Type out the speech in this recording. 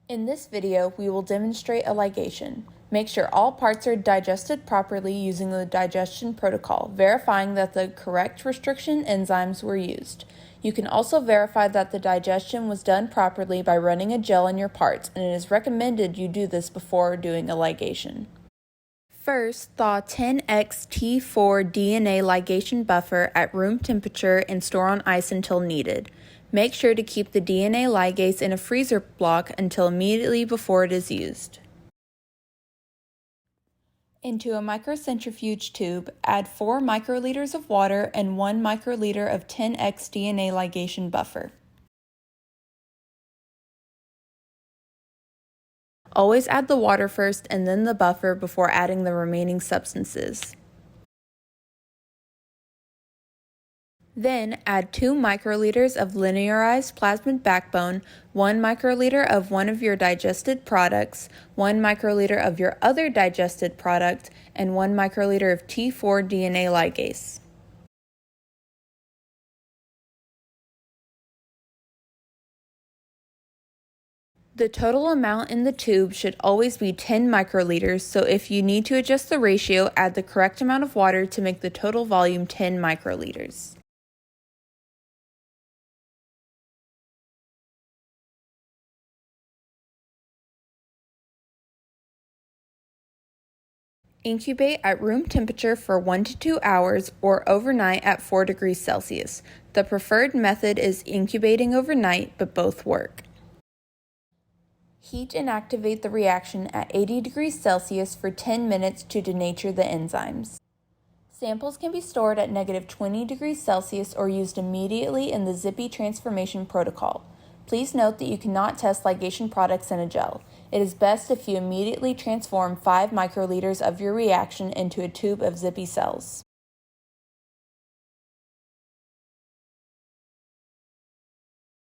In this video, we will demonstrate a ligation. Make sure all parts are digested properly using the digestion protocol, verifying that the correct restriction enzymes were used. You can also verify that the digestion was done properly by running a gel in your parts, and it is recommended you do this before doing a ligation. First, thaw 10x T4 DNA ligation buffer at room temperature and store on ice until needed. Make sure to keep the DNA ligase in a freezer block until immediately before it is used. Into a microcentrifuge tube, add 4 microliters of water and 1 microliter of 10x DNA ligation buffer. Always add the water first and then the buffer before adding the remaining substances. Then add 2 microliters of linearized plasmid backbone, 1 microliter of one of your digested products, 1 microliter of your other digested product, and 1 microliter of T4 DNA ligase. The total amount in the tube should always be 10 microliters, so if you need to adjust the ratio, add the correct amount of water to make the total volume 10 microliters. Incubate at room temperature for 1 to 2 hours or overnight at 4 degrees Celsius. The preferred method is incubating overnight, but both work. Heat and activate the reaction at 80 degrees Celsius for 10 minutes to denature the enzymes. Samples can be stored at -20 degrees Celsius or used immediately in the zippy transformation protocol. Please note that you cannot test ligation products in a gel. It is best if you immediately transform 5 microliters of your reaction into a tube of zippy cells.